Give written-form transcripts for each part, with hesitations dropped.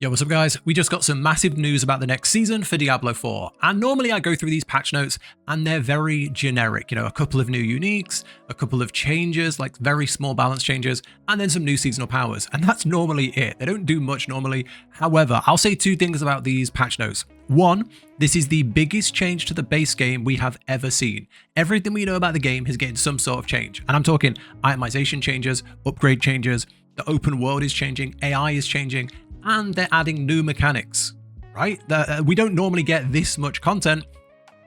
Yo, what's up guys? We just got some massive news about the next season for Diablo 4. And normally I go through these patch notes and they're very generic, a couple of new uniques, a couple of changes, like very small balance changes, and then some new seasonal powers. And that's normally it. They don't do much normally. However, I'll say two things about these patch notes. One, this is the biggest change to the base game we have ever seen. Everything we know about the game is getting some sort of change. And I'm talking itemization changes, upgrade changes, the open world is changing, AI is changing, and they're adding new mechanics, right? We don't normally get this much content.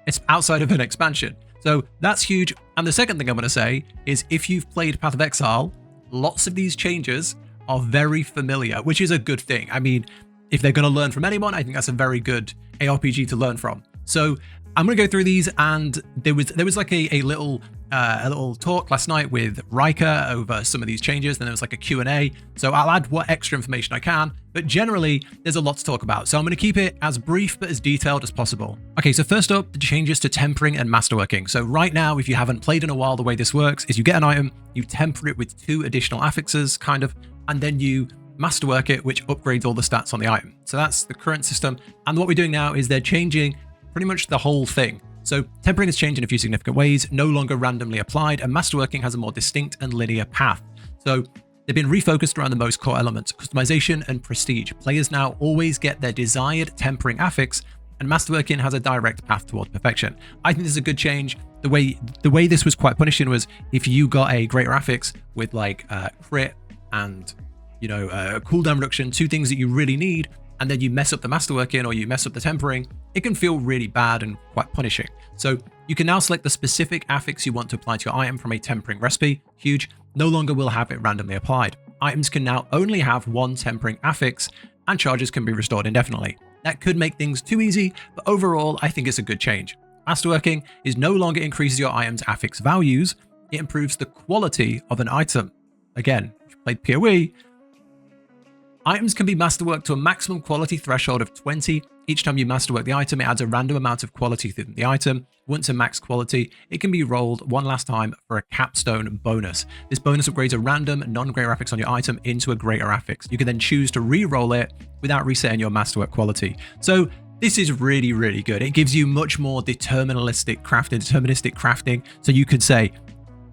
It's outside of an expansion. So that's huge. And the second thing I'm going to say is if you've played Path of Exile, lots of these changes are very familiar, which is a good thing. I mean, if they're going to learn from anyone, I think that's a very good ARPG to learn from. So I'm going to go through these, and there was like a little talk last night with Riker over some of these changes. Then there was like a Q&A. So I'll add what extra information I can, but generally there's a lot to talk about. So I'm going to keep it as brief but as detailed as possible. Okay, so first up, the changes to tempering and masterworking. So right now, if you haven't played in a while, the way this works is you get an item, you temper it with 2 additional affixes, and then you masterwork it, which upgrades all the stats on the item. So that's the current system. And what we're doing now is they're changing pretty much the whole thing. So tempering has changed in a few significant ways, no longer randomly applied, and masterworking has a more distinct and linear path. So they've been refocused around the most core elements, customization and prestige. Players now always get their desired tempering affix, and masterworking has a direct path towards perfection. I think this is a good change. The way this was quite punishing was if you got a greater affix with like crit and cooldown reduction, 2 things that you really need, and then you mess up the masterworking or you mess up the tempering, it can feel really bad and quite punishing. So you can now select the specific affix you want to apply to your item from a tempering recipe. Huge. No longer will have it randomly applied. Items can now only have 1 tempering affix, and charges can be restored indefinitely. That could make things too easy, but overall, I think it's a good change. Masterworking is no longer increases your item's affix values, it improves the quality of an item. Again, if you played PoE, items can be masterworked to a maximum quality threshold of 20. Each time you masterwork the item, it adds a random amount of quality to the item. Once a max quality, it can be rolled one last time for a capstone bonus. This bonus upgrades a random non-greater affix on your item into a greater affix. You can then choose to re-roll it without resetting your masterwork quality. So this is really, really good. It gives you much more deterministic crafting. So you could say,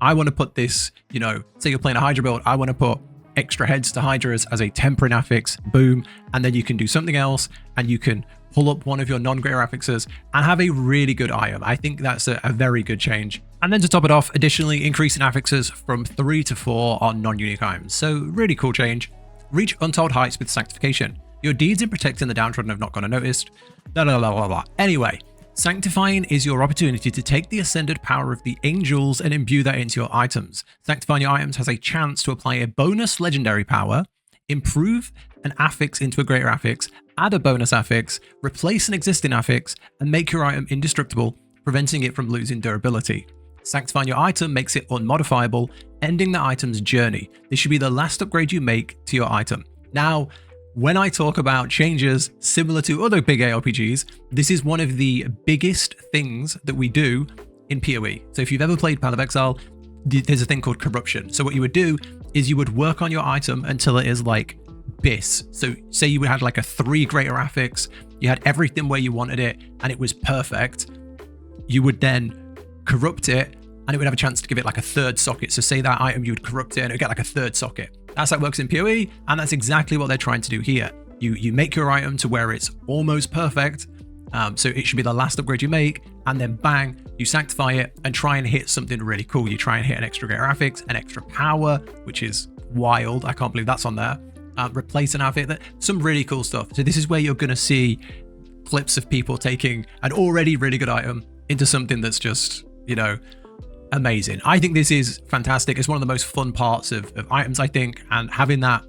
I want to put this, say you're playing a Hydra build, I want to put extra heads to Hydras as a tempering affix, boom, and then you can do something else and you can pull up one of your non-greater affixes and have a really good item. I think that's a very good change. And then to top it off, additionally, increasing affixes from 3 to 4 on non-unique items. So really cool change. Reach untold heights with sanctification. Your deeds in protecting the downtrodden have not gone unnoticed. Blah, blah, blah, blah, blah. Anyway, sanctifying is your opportunity to take the ascended power of the angels and imbue that into your items. Sanctifying your items has a chance to apply a bonus legendary power, improve an affix into a greater affix, add a bonus affix, replace an existing affix, and make your item indestructible, preventing it from losing durability. Sanctifying your item makes it unmodifiable, ending the item's journey. This should be the last upgrade you make to your item. Now, when I talk about changes similar to other big ARPGs, this is one of the biggest things that we do in PoE. So if you've ever played Path of Exile, there's a thing called corruption. So what you would do is you would work on your item until it is like bis. So say you had like a 3 greater affix, you had everything where you wanted it, and it was perfect. You would then corrupt it, and it would have a chance to give it like a 3rd socket. So say that item, you would corrupt it and it would get like a 3rd socket. That's how it works in PoE, and that's exactly what they're trying to do here. You make your item to where it's almost perfect, so it should be the last upgrade you make, and then bang, you sanctify it and try and hit something really cool. You try and hit an extra greater affix, an extra power, which is wild. I can't believe that's on there. Replace an affix, some really cool stuff. So this is where you're going to see clips of people taking an already really good item into something that's just, amazing. I think this is fantastic. It's one of the most fun parts of items, I think, and having that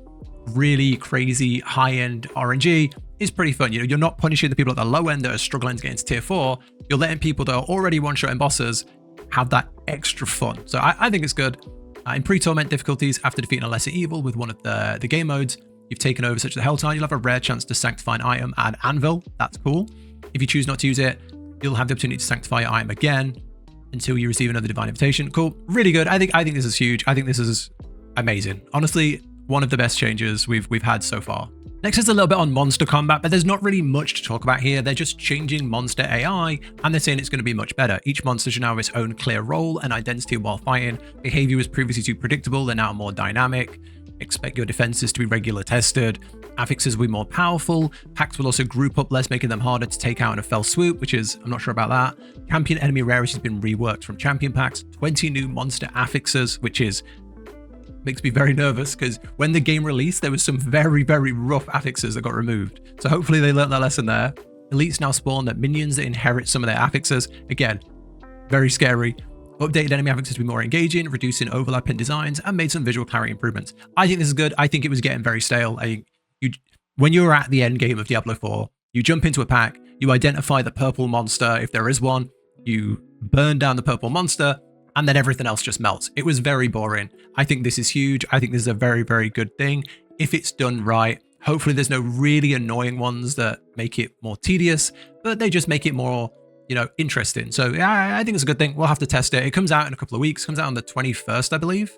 really crazy high-end RNG is pretty fun. You're not punishing the people at the low end that are struggling to get into tier 4. You're letting people that are already one-shotting bosses have that extra fun. So I think it's good. In pre-torment difficulties, after defeating a lesser evil with one of the game modes you've taken over, such as the Helltide, you'll have a rare chance to sanctify an item and anvil. That's cool. If you choose not to use it, you'll have the opportunity to sanctify your item again until you receive another divine invitation. Cool, really good. I think this is huge. I think this is amazing. Honestly, one of the best changes we've had so far. Next is a little bit on monster combat, but there's not really much to talk about here. They're just changing monster AI, and they're saying it's going to be much better. Each monster should now have its own clear role and identity while fighting. Behavior was previously too predictable, they're now more dynamic. Expect your defenses to be regular tested. Affixes will be more powerful. Packs will also group up less, making them harder to take out in a fell swoop, which is, I'm not sure about that. Champion enemy rarity has been reworked from champion packs. 20 new monster affixes, which is makes me very nervous because when the game released, there was some very, very rough affixes that got removed. So hopefully they learned their lesson there. Elites now spawn that minions that inherit some of their affixes. Again, very scary. Updated enemy affixes to be more engaging, reducing overlap in designs, and made some visual clarity improvements. I think this is good. I think it was getting very stale. When you're at the end game of Diablo 4, you jump into a pack, you identify the purple monster, if there is one, you burn down the purple monster, and then everything else just melts. It was very boring. I think this is huge. I think this is a very, very good thing. If it's done right, hopefully there's no really annoying ones that make it more tedious, but they just make it more, interesting. So yeah, I think it's a good thing. We'll have to test it. It comes out in a couple of weeks. It comes out on the 21st, I believe.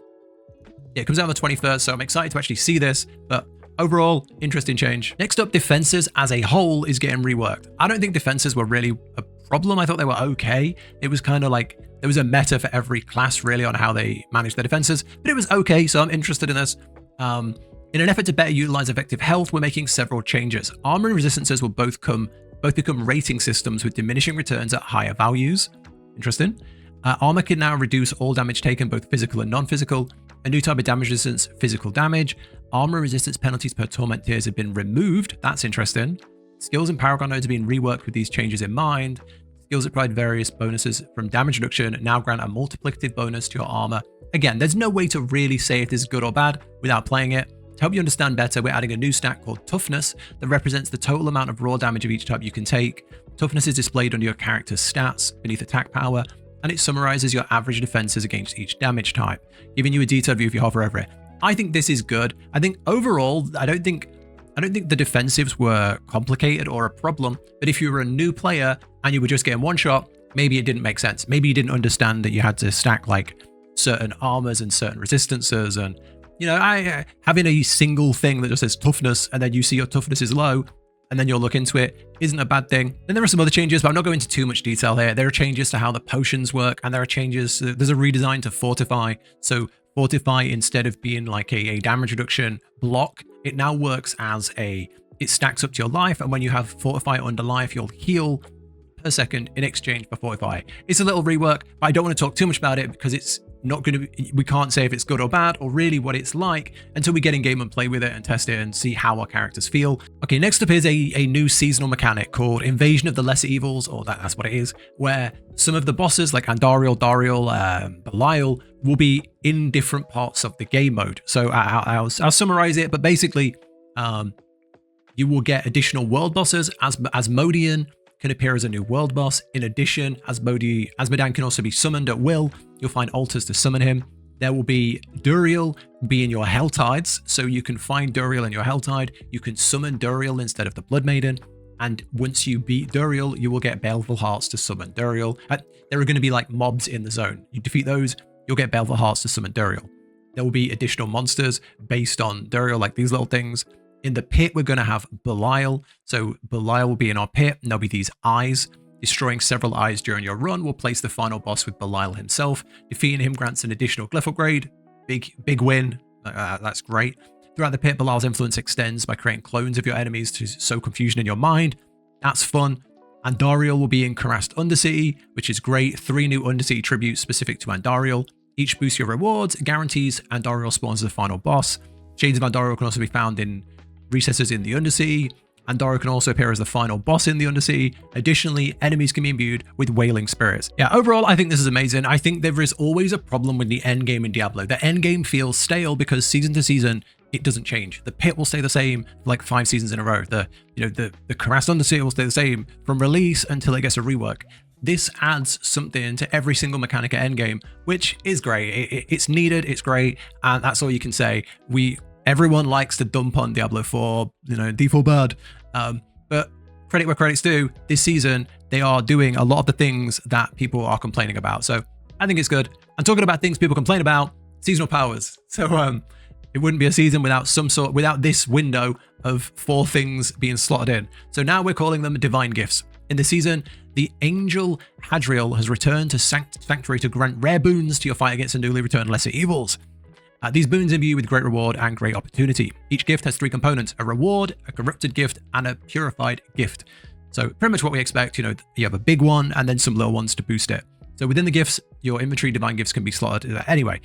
Yeah, it comes out on the 21st, so I'm excited to actually see this, but overall, interesting change. Next up, defenses as a whole is getting reworked. I don't think defenses were really a problem. I thought they were okay. It was kind of like, there was a meta for every class really on how they manage their defenses, but it was okay, so I'm interested in this. In an effort to better utilize effective health, we're making several changes. Armor and resistances will both become rating systems with diminishing returns at higher values. Interesting. Armor can now reduce all damage taken, both physical and non-physical. A new type of damage resistance, physical damage. Armor resistance penalties per torment tiers have been removed. That's interesting. Skills and Paragon nodes are being reworked with these changes in mind. Skills that provide various bonuses from damage reduction now grant a multiplicative bonus to your armor. Again, there's no way to really say if this is good or bad without playing it. To help you understand better, we're adding a new stat called Toughness that represents the total amount of raw damage of each type you can take. Toughness is displayed under your character's stats beneath attack power, and it summarizes your average defenses against each damage type, giving you a detailed view if you hover over it. I think this is good. I think overall, I don't think the defensives were complicated or a problem, but if you were a new player and you were just getting one shot, maybe it didn't make sense. Maybe you didn't understand that you had to stack like certain armors and certain resistances, and having a single thing that just says toughness and then you see your toughness is low and then you'll look into it isn't a bad thing. Then there are some other changes, but I'm not going into too much detail here. There are changes to how the potions work, and there are changes, there's a redesign to Fortify. So Fortify, instead of being like a damage reduction block, it now works as it stacks up to your life, and when you have Fortify under life, you'll heal per second in exchange for Fortify. It's a little rework, but I don't want to talk too much about it because it's not going to be, we can't say if it's good or bad or really what it's like until we get in game and play with it and test it and see how our characters feel. Okay, next up is a new seasonal mechanic called Invasion of the Lesser Evils, or that's what it is, where some of the bosses like Andariel, Dariel, Belial will be in different parts of the game mode. So I'll summarize it, but basically you will get additional world bosses. Asmodean can appear as a new world boss. In addition, Asmodean can also be summoned at will. You'll find altars to summon him. There will be Duriel be in your Helltides, so you can find Duriel in your Helltide. You can summon Duriel instead of the Blood Maiden, and once you beat Duriel, you will get Baleful Hearts to summon Duriel. There are going to be like mobs in the zone. You defeat those, you'll get Baleful Hearts to summon Duriel. There will be additional monsters based on Duriel, like these little things. In the pit, we're going to have Belial. So Belial will be in our pit, and there'll be these eyes. Destroying several eyes during your run will place the final boss with Belial himself. Defeating him grants an additional glyph upgrade. Big win. That's great. Throughout the pit, Belial's influence extends by creating clones of your enemies to sow confusion in your mind. That's fun. Andariel will be in Karast Undercity, which is great. 3 new Undercity tributes specific to Andariel. Each boosts your rewards, guarantees Andariel spawns as the final boss. Shades of Andariel can also be found in recesses in the Undercity. Andariel can also appear as the final boss in the Undercity. Additionally, enemies can be imbued with wailing spirits. Yeah, overall, I think this is amazing. I think there is always a problem with the endgame in Diablo. The endgame feels stale because season to season, it doesn't change. The pit will stay the same for like 5 seasons in a row. The Karast Undercity will stay the same from release until it gets a rework. This adds something to every single mechanic at endgame, which is great. It's needed, it's great, and that's all you can say. Everyone likes to dump on Diablo 4, default bad. But credit where credit's due, this season, they are doing a lot of the things that people are complaining about. So I think it's good. And talking about things people complain about, seasonal powers. So It wouldn't be a season without this window of 4 things being slotted in. So now we're calling them divine gifts. In the season, the angel Hadriel has returned to Sanctuary to grant rare boons to your fight against the newly returned lesser evils. These boons imbue you with great reward and great opportunity. Each gift has 3 components: a reward, a corrupted gift, and a purified gift. So pretty much what we expect, you have a big one and then some little ones to boost it. So within the gifts, your inventory divine gifts can be slotted. Anyway,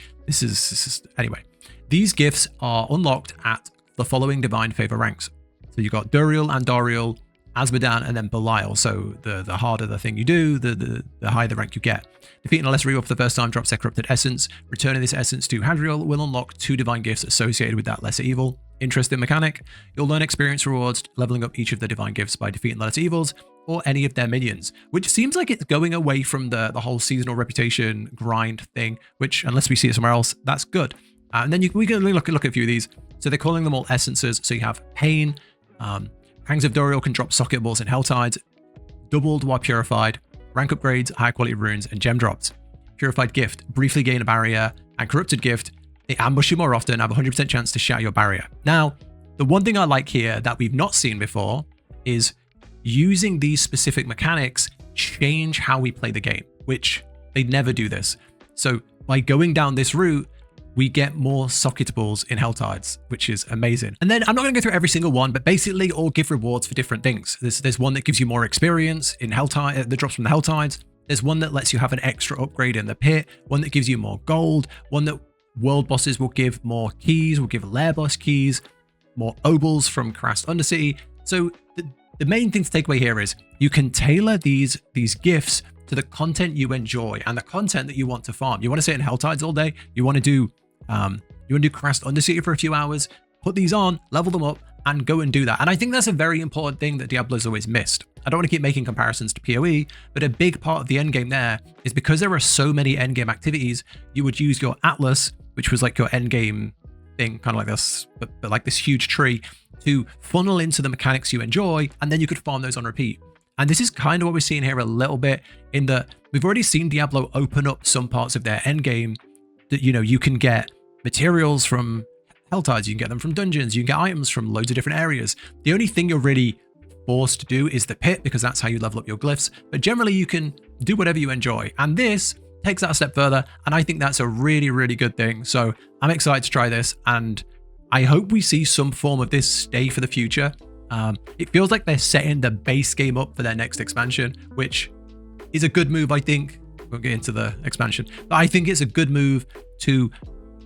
anyway. These gifts are unlocked at the following divine favor ranks. So you've got Duriel, Andariel, Asmodan, and then Belial. So the harder the thing you do, the higher the rank you get. Defeating a lesser evil for the first time drops their corrupted essence. Returning this essence to Hadriel will unlock 2 divine gifts associated with that lesser evil. Interesting mechanic. You'll learn experience rewards, leveling up each of the divine gifts by defeating the lesser evils or any of their minions, which seems like it's going away from the whole seasonal reputation grind thing, which unless we see it somewhere else, that's good. And then we can look at a few of these. So they're calling them all essences. So you have Pain, Pangs of Duriel can drop socket balls in Helltides, doubled while purified, rank upgrades, high quality runes, and gem drops. Purified Gift, briefly gain a barrier, and Corrupted Gift, they ambush you more often, have a 100% chance to shatter your barrier. Now, the one thing I like here that we've not seen before is using these specific mechanics change how we play the game, which they never do this. So by going down this route, we get more socket balls in Helltides, which is amazing. And then I'm not going to go through every single one, but basically all give rewards for different things. There's one that gives you more experience in Helltide, that drops from the Helltides. There's one that lets you have an extra upgrade in the pit, one that gives you more gold, one that world bosses will give more keys, will give lair boss keys, more obols from Crast Undercity. So the main thing to take away here is you can tailor these gifts to the content you enjoy and the content that you want to farm. You want to sit in Helltides all day, you want to do Crast Undercity for a few hours, put these on, level them up, and go and do that. And I think that's a very important thing that Diablo's always missed. I don't want to keep making comparisons to PoE, but a big part of the endgame there is because there are so many endgame activities, you would use your Atlas, which was like your endgame thing, kind of like this, but like this huge tree, to funnel into the mechanics you enjoy, and then you could farm those on repeat. And this is kind of what we're seeing here a little bit, in that we've already seen Diablo open up some parts of their endgame that, you can get materials from Helltides, you can get them from dungeons, you can get items from loads of different areas. The only thing you're really forced to do is the pit, because that's how you level up your glyphs, but generally you can do whatever you enjoy. And this takes that a step further, and I think that's a really, really good thing. So I'm excited to try this, and I hope we see some form of this stay for the future. It feels like they're setting the base game up for their next expansion, which is a good move, I think. We'll get into the expansion, but I think it's a good move to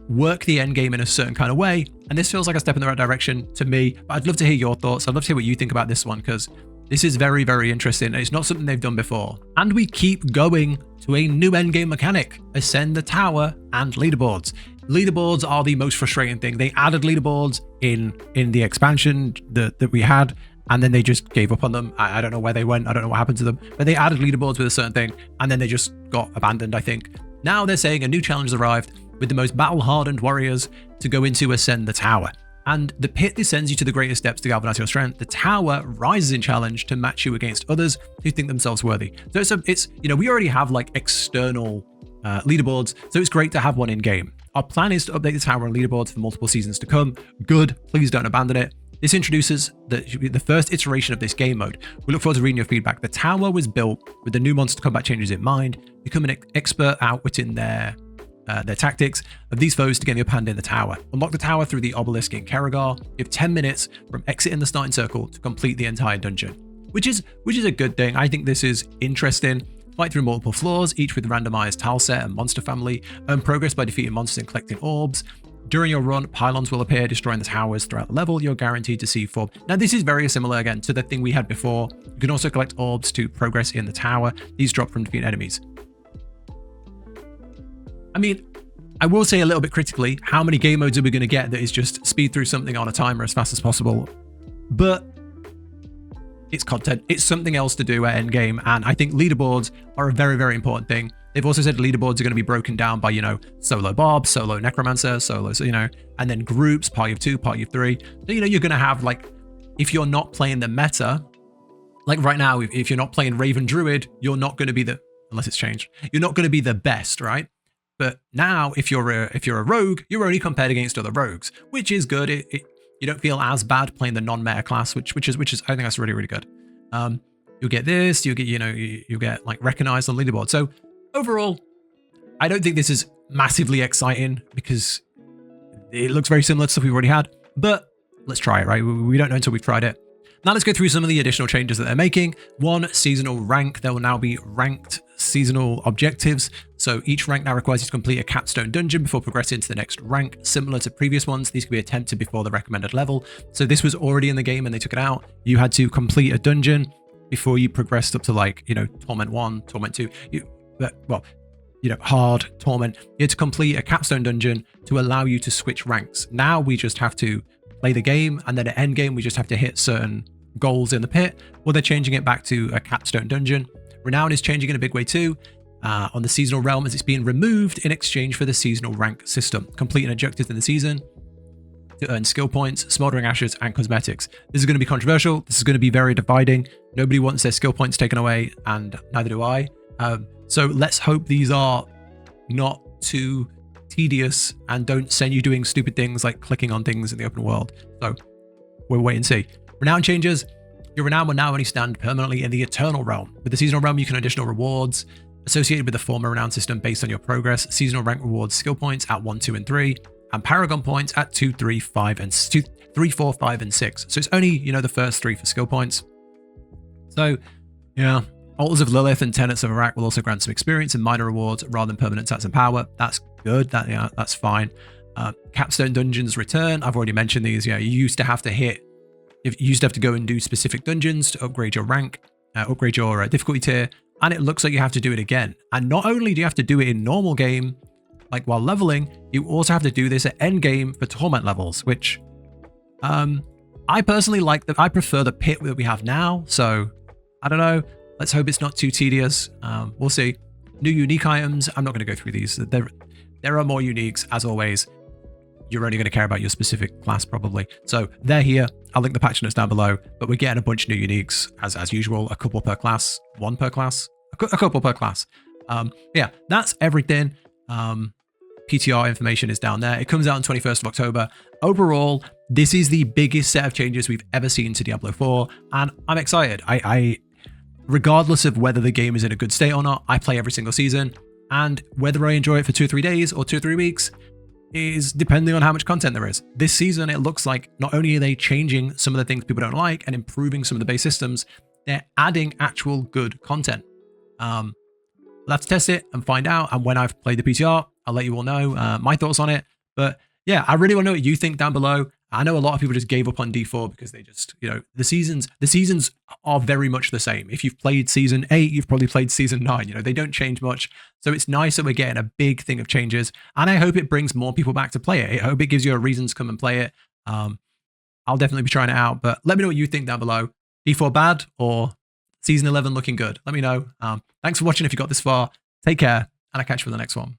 work the end game in a certain kind of way, and this feels like a step in the right direction to me. But I'd love to hear your thoughts. I'd love to hear what you think about this one, because this is very, very interesting, and it's not something they've done before. And we keep going to a new end game mechanic: Ascend the Tower and leaderboards. Leaderboards are the most frustrating thing. They added leaderboards in the expansion that we had, and then they just gave up on them. I don't know where they went. I don't know what happened to them, but they added leaderboards with a certain thing, and then they just got abandoned, I think. Now they're saying a new challenge has arrived with the most battle-hardened warriors to go into Ascend the Tower. And the pit descends you to the greatest depths to galvanize your strength. The tower rises in challenge to match you against others who think themselves worthy. So it's we already have like external leaderboards, so it's great to have one in game. Our plan is to update the tower and leaderboards for multiple seasons to come. Good, please don't abandon it. This introduces the first iteration of this game mode. We look forward to reading your feedback. The tower was built with the new monster combat changes in mind. Become an expert outwitting their tactics of these foes to gain the upper hand in the tower. Unlock the tower through the obelisk in Karagar. You have 10 minutes from exiting the starting circle to complete the entire dungeon, which is a good thing. I think this is interesting. Fight through multiple floors, each with randomized tile set and monster family. Earn progress by defeating monsters and collecting orbs. During your run, pylons will appear, destroying the towers throughout the level. You're guaranteed to see 4. Now, this is very similar, again, to the thing we had before. You can also collect orbs to progress in the tower. These drop from defeating enemies. I mean, I will say a little bit critically, how many game modes are we going to get that is just speed through something on a timer as fast as possible? But it's content. It's something else to do at endgame, and I think leaderboards are a very, very important thing. They've also said leaderboards are going to be broken down by, solo Bob, solo Necromancer, solo, and then groups, party of 2, party of 3. So, you're going to have, like, if you're not playing the meta, like right now, if you're not playing Raven Druid, you're not going to be unless it's changed, you're not going to be the best, right? But now, if you're a rogue, you're only compared against other rogues, which is good. You don't feel as bad playing the non-meta class, which is I think that's really, really good. You'll get this, you'll get you get like recognized on leaderboard. So overall, I don't think this is massively exciting because it looks very similar to stuff we've already had. But let's try it, right? We don't know until we've tried it. Now let's go through some of the additional changes that they're making. One, seasonal rank. There will now be ranked seasonal objectives. So each rank now requires you to complete a capstone dungeon before progressing to the next rank. Similar to previous ones, these can be attempted before the recommended level. So this was already in the game and they took it out. You had to complete a dungeon before you progressed up to like, Torment 1, Torment 2. Hard, Torment. You had to complete a capstone dungeon to allow you to switch ranks. Now we just have to play the game, and then at endgame, we just have to hit certain goals in the pit. Well, they're changing it back to a capstone dungeon. Renown is changing in a big way too. On the seasonal realm, as it's being removed in exchange for the seasonal rank system. Completing objectives in the season to earn skill points, smoldering ashes, and cosmetics. This is going to be controversial. This is going to be very dividing. Nobody wants their skill points taken away, and neither do I. So let's hope these are not too tedious and don't send you doing stupid things like clicking on things in the open world. So we'll wait and see. Renown changes. Your renown will now only stand permanently in the eternal realm. With the seasonal realm, you can additional rewards associated with the former renown system based on your progress. Seasonal rank rewards skill points at 1, 2, and 3, and paragon points at 2, 3, 5, and 2, 3, 4, 5, and 6. So it's only, the first 3 for skill points. So yeah. Altars of Lilith and Tenets of Iraq will also grant some experience and minor rewards rather than permanent stats and power. That's good. That's fine. Capstone dungeons return. I've already mentioned these. Yeah, you used to have to go and do specific dungeons to upgrade your rank, upgrade your difficulty tier, and it looks like you have to do it again. And not only do you have to do it in normal game, like while leveling, you also have to do this at end game for torment levels, which I personally like. I prefer the pit that we have now. So I don't know. Let's hope it's not too tedious. We'll see. New unique items. I'm not going to go through these. There are more uniques, as always. You're only going to care about your specific class, probably. So they're here. I'll link the patch notes down below. But we're getting a bunch of new uniques, as usual. A couple per class. One per class. A couple per class. Yeah, that's everything. PTR information is down there. It comes out on 21st of October. Overall, this is the biggest set of changes we've ever seen to Diablo 4. And I'm excited. Regardless of whether the game is in a good state or not, I play every single season, and whether I enjoy it for 2 or 3 days or 2 or 3 weeks is depending on how much content there is. This season, it looks like not only are they changing some of the things people don't like and improving some of the base systems, they're adding actual good content. Let's test it and find out, and when I've played the PTR, I'll let you all know my thoughts on it. But yeah, I really want to know what you think down below. I know a lot of people just gave up on D4 because they just, the seasons are very much the same. If you've played season 8, you've probably played season 9. They don't change much. So it's nice that we're getting a big thing of changes. And I hope it brings more people back to play it. I hope it gives you a reason to come and play it. I'll definitely be trying it out. But let me know what you think down below. D4 bad or season 11 looking good? Let me know. Thanks for watching if you got this far. Take care, and I'll catch you for the next one.